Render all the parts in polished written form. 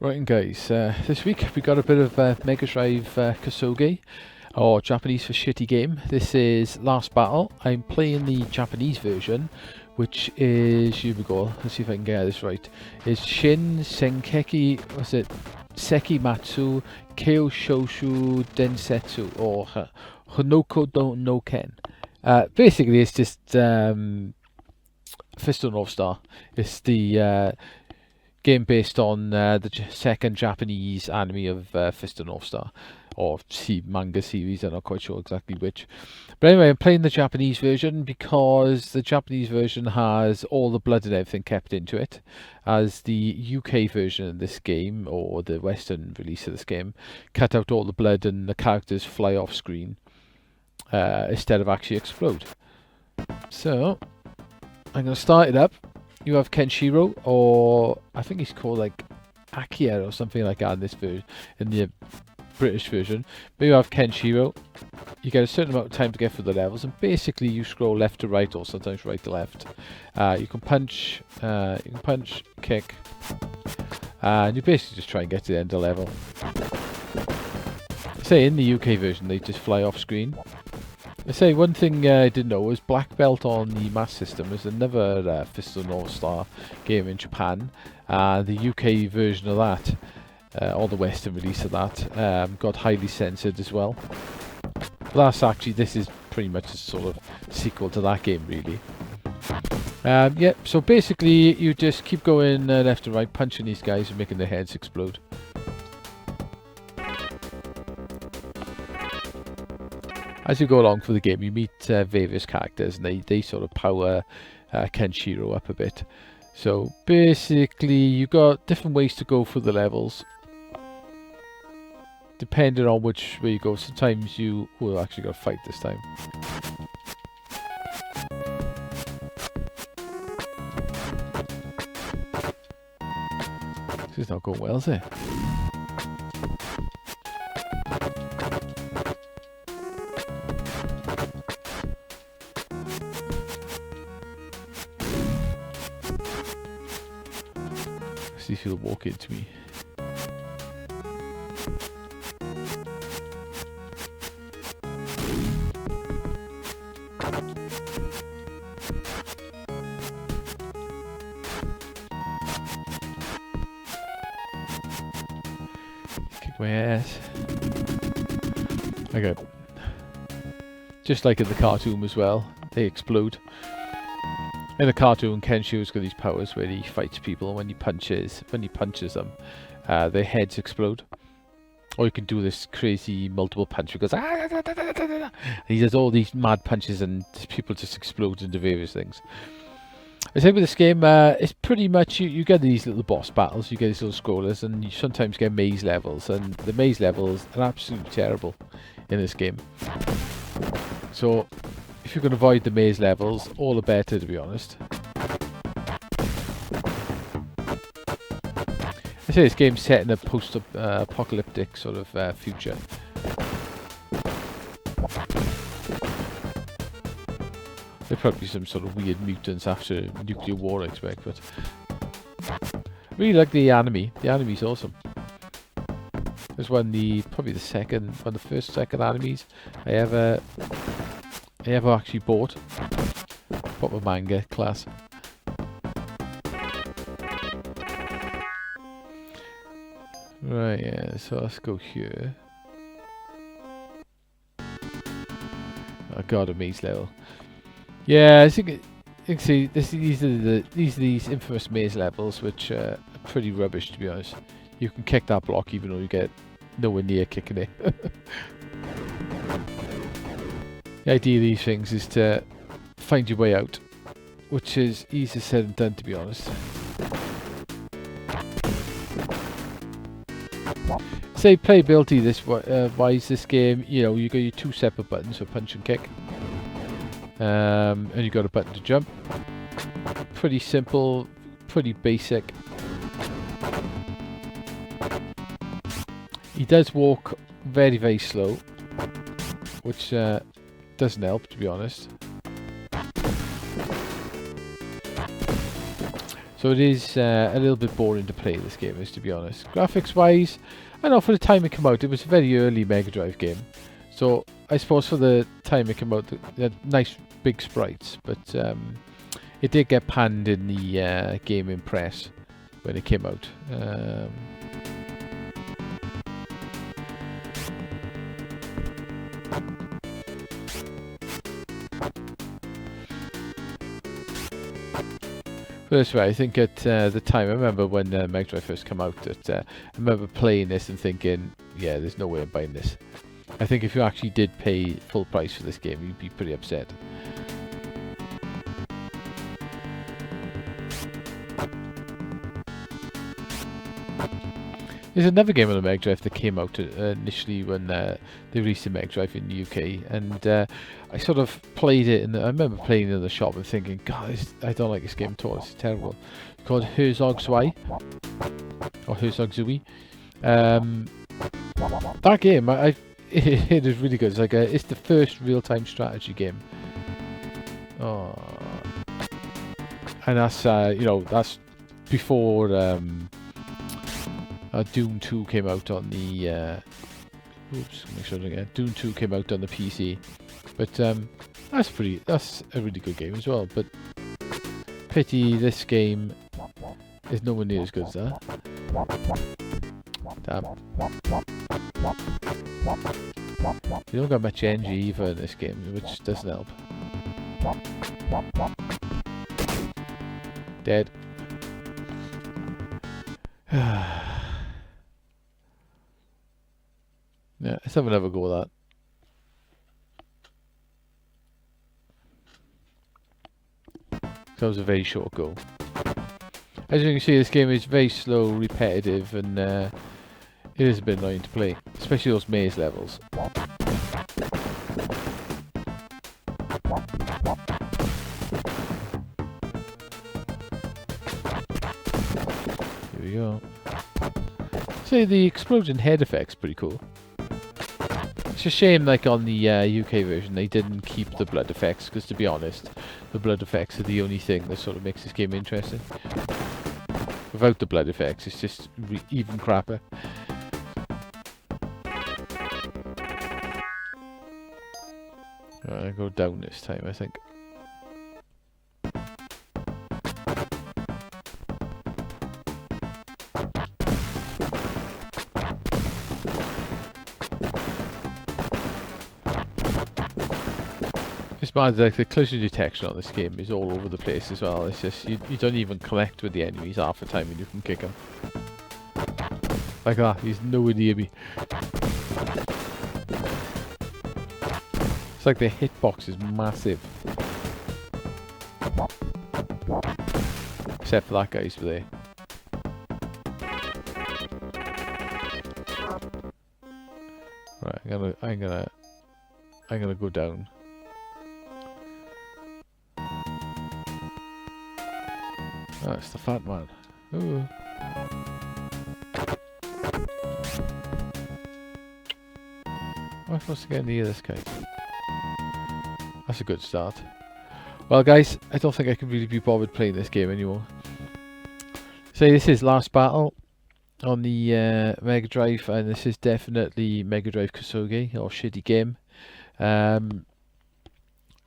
Right, and guys, this week we got a bit of MegaDrive Kusoge, or Japanese for shitty game. This is Last Battle. I'm playing the Japanese version, which is, here we go, let's see if I can get this right. It's Shin Senkeki, what's it? Sekimatsu Kyoshoshu Densetsu, or Honoko no Ken. Basically, it's just Fist of North Star. It's the game based on the second Japanese anime of Fist of North Star, or manga series. I'm not quite sure exactly which. But anyway, I'm playing the Japanese version because the Japanese version has all the blood and everything kept into it, as the UK version of this game, or the Western release of this game, cut out all the blood and the characters fly off screen instead of actually explode. So I'm going to start it up. You have Kenshiro, or I think he's called like Akia or something like that in this version, in the British version. But you have Kenshiro. You get a certain amount of time to get through the levels, and basically you scroll left to right, or sometimes right to left. You can punch, kick, and you basically just try and get to the end of the level. Say in the UK version they just fly off screen. I say one thing I didn't know was Black Belt on the Master System is another Fist of North Star game in Japan. The UK version of that, or the Western release of that, got highly censored as well. But that's actually, this is pretty much a sort of sequel to that game, really. Yeah, so basically you just keep going left and right, punching these guys and making their heads explode. As you go along for the game, you meet various characters, and they sort of power Kenshiro up a bit. So basically, you've got different ways to go through the levels, depending on which way you go. Sometimes you will actually got to fight this time. This is not going well, is it? See if he'll walk into me. Kick my ass. Okay. Just like in the cartoon as well, they explode. In the cartoon, Kenshiro's got these powers where he fights people, and when he punches them, their heads explode. Or you can do this crazy multiple punch because he does all these mad punches and people just explode into various things. I say with this game, it's pretty much you get these little boss battles, you get these little scrollers, and you sometimes get maze levels, and the maze levels are absolutely terrible in this game. So if you can avoid the maze levels, all the better, to be honest. I say this game's set in a post-apocalyptic sort of future. There'll probably be some sort of weird mutants after nuclear war, I expect, but really like the anime. The anime's awesome. There's probably the first second animes I ever actually bought. Proper manga class. Right, yeah, so let's go here. Oh god, a maze level. Yeah, I think you can see these are these infamous maze levels, which are pretty rubbish, to be honest. You can kick that block even though you get nowhere near kicking it. The idea of these things is to find your way out, which is easier said than done, to be honest. Say playability wise, this game, you know, you got your two separate buttons for punch and kick, and you got a button to jump. Pretty simple, pretty basic. He does walk very, very slow, which doesn't help, to be honest. So it is a little bit boring to play this game, is to be honest. Graphics wise, I know for the time it came out, it was a very early Mega Drive game. So I suppose for the time it came out, they had nice big sprites, but it did get panned in the gaming press when it came out. This way, I think at the time, I remember when Mega Drive first came out, that I remember playing this and thinking, yeah, there's no way I'm buying this. I think if you actually did pay full price for this game, you'd be pretty upset. There's another game on the Mega Drive that came out initially when they released the Mega Drive in the UK, and I sort of played it, and I remember playing it in the shop and thinking, God, I don't like this game at all, it's terrible. It's called Herzog Zwei, or Herzog Zui. That game, it is really good. It's like it's the first real-time strategy game. Oh, and that's you know, that's before Doom 2 came out on the oops, make sure again. Doom 2 came out on the PC, but that's a really good game as well. But pity this game is nowhere near as good as that. Damn. You don't got much NG either in this game, which doesn't help. Dead. Yeah, let's have another go with that. That was a very short go. As you can see, this game is very slow, repetitive, and it is a bit annoying to play, especially those maze levels. Here we go. So the explosion head effect's pretty cool. It's a shame, like on the UK version, they didn't keep the blood effects, because to be honest, the blood effects are the only thing that sort of makes this game interesting. Without the blood effects, it's just even crapper. I'll go down this time, I think. It's bad, like the collision detection on this game is all over the place as well. It's just, you don't even connect with the enemies half the time and you can kick them. Like that, he's nowhere near me. It's like the hitbox is massive. Except for that guy's there. Right, I'm gonna go down. Oh, it's the fat man. Ooh. Am I supposed to get near this guy? That's a good start. Well guys, I don't think I can really be bothered playing this game anymore. So this is Last Battle on the Mega Drive, and this is definitely Mega Drive Kusoge, or shitty game. So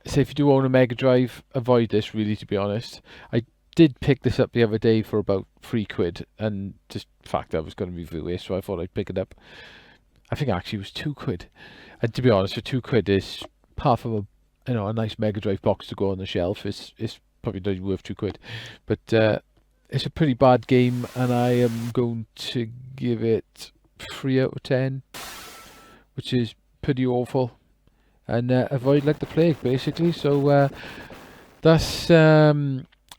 if you do own a Mega Drive, avoid this really, to be honest. I did pick this up the other day for about £3, and just the fact that I was going to review it, so I thought I'd pick it up. I think actually it was £2. And to be honest, for £2 is half of a nice Mega Drive box to go on the shelf. It's probably not even worth £2. But it's a pretty bad game, and I am going to give it 3 out of 10, which is pretty awful. And avoid like the plague, basically. So that's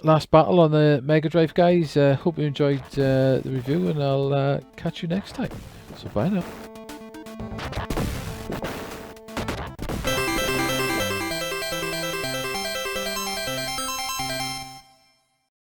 Last Battle on the Mega Drive, guys. Hope you enjoyed the review, and I'll catch you next time. So bye now.